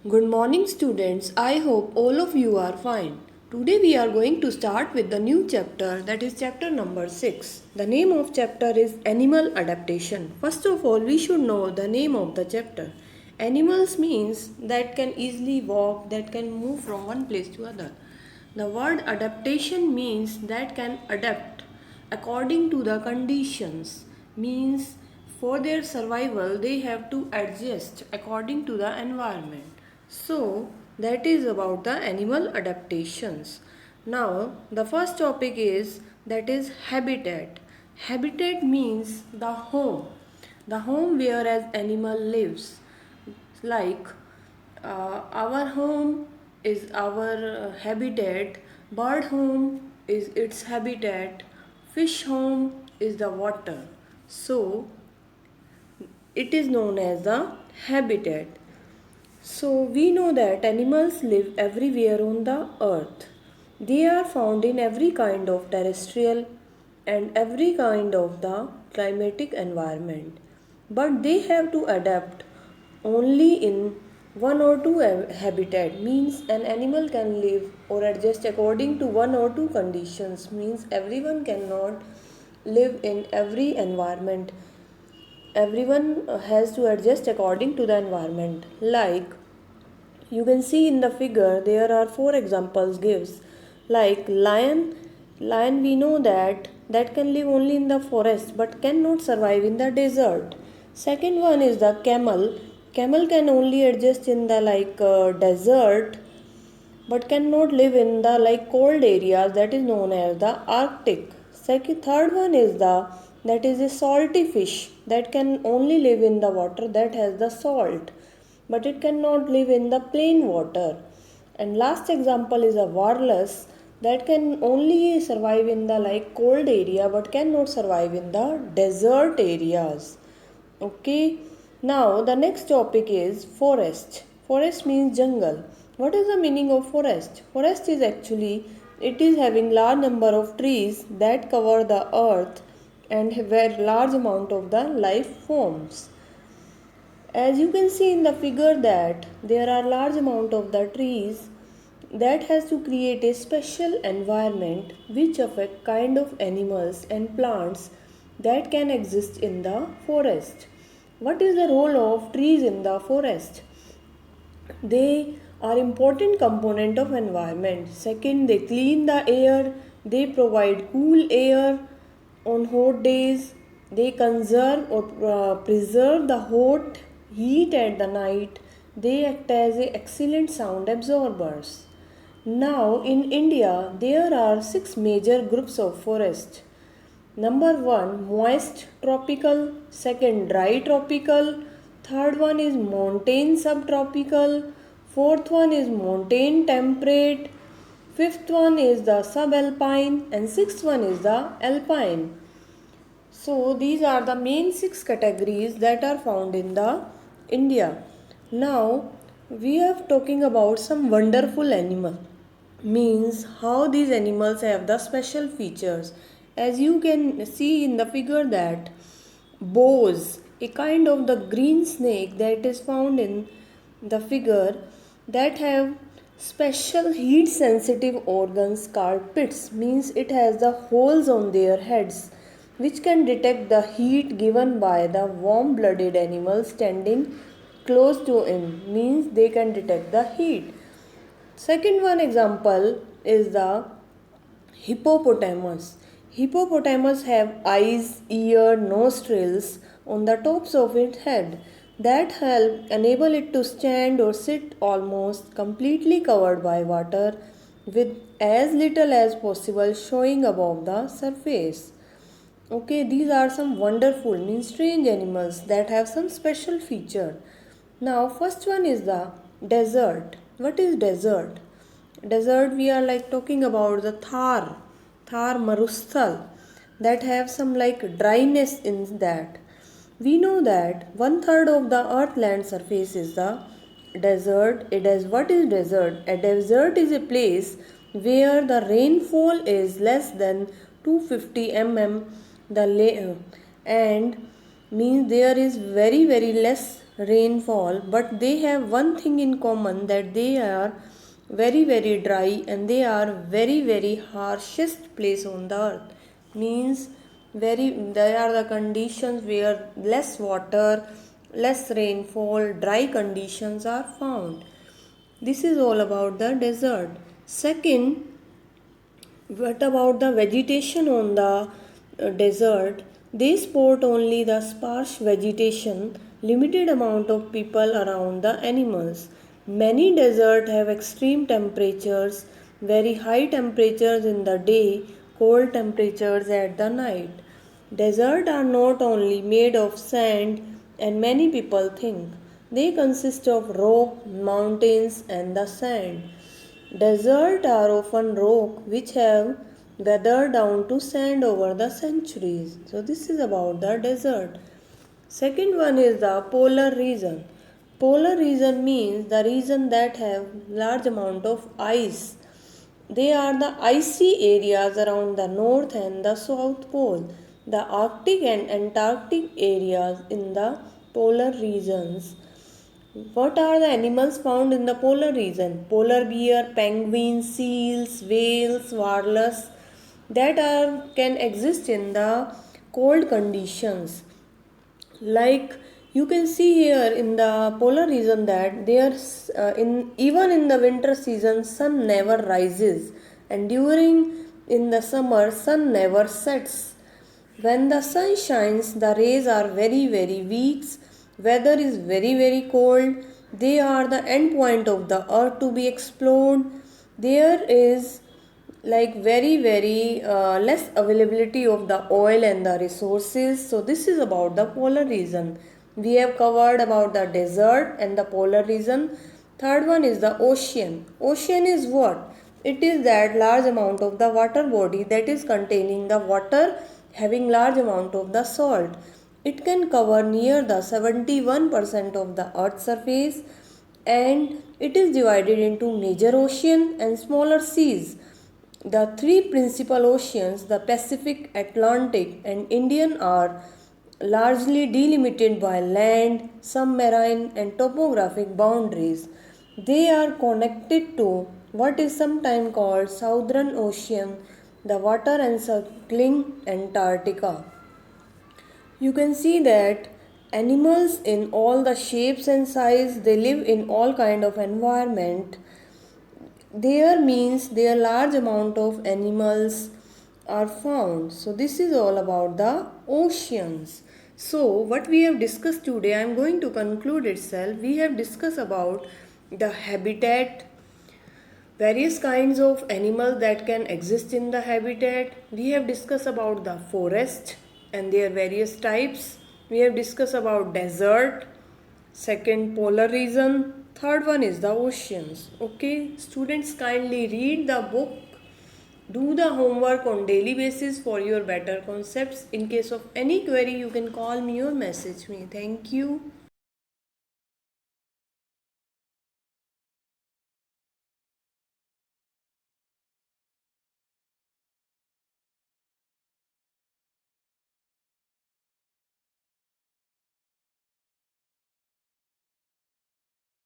Good morning, students. I hope all of you are fine. Today we are going to start with the new chapter, that is chapter number 6. The name of chapter is Animal Adaptation. First of all, we should know the name of the chapter. Animals means that can easily walk, that can move from one place to other. The word adaptation means that can adapt according to the conditions, means for their survival they have to adjust according to the environment. So that is about the animal adaptations. Now the first topic is, that is habitat. Habitat means the home where an animal lives. Like our home is our habitat, bird home is its habitat, fish home is the water. So it is known as the habitat. So we know that animals live everywhere on the earth. They are found in every kind of terrestrial and every kind of the climatic environment. But they have to adapt only in one or two habitat, means an animal can live or adjust according to one or two conditions, means everyone cannot live in every environment. Everyone has to adjust according to the environment. Like you can see in the figure, there are four examples gives. Like lion we know that can live only in the forest but cannot survive in the desert. Second one is the camel can only adjust in the desert but cannot live in the cold areas, that is known as the Arctic. Third one is that is a salty fish that can only live in the water that has the salt, but it cannot live in the plain water. And last example is a walrus that can only survive in the cold area but cannot survive in the desert areas. Okay, now the next topic is forest. Forest means jungle. What is the meaning of forest? Forest is actually, it is having large number of trees that cover the earth and where large amount of the life forms. As you can see in the figure that there are large amount of the trees that has to create a special environment which affect kind of animals and plants that can exist in the forest. What is the role of trees in the forest? They are important component of environment. Second, they clean the air, they provide cool air on hot days, they conserve or preserve the hot heat at the night, they act as excellent sound absorbers. Now in India there are 6 major groups of forest. Number 1, moist tropical, second dry tropical, third one is montane subtropical, fourth one is montane temperate, fifth one is the subalpine, and sixth one is the alpine. So these are the main 6 categories that are found in the India. Now we are talking about some wonderful animal, means how these animals have the special features. As you can see in the figure that boas, a kind of the green snake that is found in the figure, that have special heat sensitive organs called pits, means it has the holes on their heads which can detect the heat given by the warm blooded animals standing close to him, means they can detect the heat. Second one example is the hippopotamus. Hippopotamus have eyes, ear, nostrils on the tops of its head that help enable it to stand or sit almost completely covered by water with as little as possible showing above the surface. Okay, these are some wonderful, means strange animals that have some special feature. Now, first one is the desert. What is desert? Desert, we are talking about the Thar Marusthal, that have some dryness in that. We know that one third of the earth land surface is the desert. What is desert? A desert is a place where the rainfall is less than 250 mm and means there is very less rainfall, but they have one thing in common, that they are very dry, and they are very harshest place on the earth. Means very, they are the conditions where less water, less rainfall, dry conditions are found. This is all about the desert. Second, what about the vegetation on the desert? They support only the sparse vegetation, limited amount of people around the animals. Many deserts have extreme temperatures, very high temperatures in the day, cold temperatures at the night. Deserts are not only made of sand, and many people think. They consist of rock, mountains, and the sand. Deserts are often rock which have weathered down to sand over the centuries. So this is about the desert. Second one is the polar region. Polar region means the region that have large amount of ice. They are the icy areas around the north and the south pole. The Arctic and Antarctic areas in the polar regions. What are the animals found in the polar region? Polar bear, penguins, seals, whales, walrus that can exist in the cold conditions. Like you can see here in the polar region that there's in even in the winter season sun never rises, and during in the summer sun never sets. When the sun shines, the rays are very weak. Weather is very cold. They are the end point of the earth to be explored. There is like very less availability of the oil and the resources. So this is about the polar region. We have covered about the desert and the polar region. Third one is the ocean. Ocean is what? It is that large amount of the water body that is containing the water having large amount of the salt. It can cover near the 71% of the earth's surface, and it is divided into major ocean and smaller seas. The three principal oceans, the Pacific, Atlantic, and Indian, are largely delimited by land, submarine, and topographic boundaries. They are connected to what is sometimes called Southern Ocean, the water encircling Antarctica. You can see that animals in all the shapes and size, they live in all kind of environment. There means there large amount of animals are found. So this is all about the oceans. So what we have discussed today, I am going to conclude itself. We have discussed about the habitat, various kinds of animals that can exist in the habitat. We have discussed about the forest and their various types. We have discussed about desert, second polar region, third one is the oceans. Okay, students, kindly read the book, do the homework on daily basis for your better concepts. In case of any query, you can call me or message me. Thank you.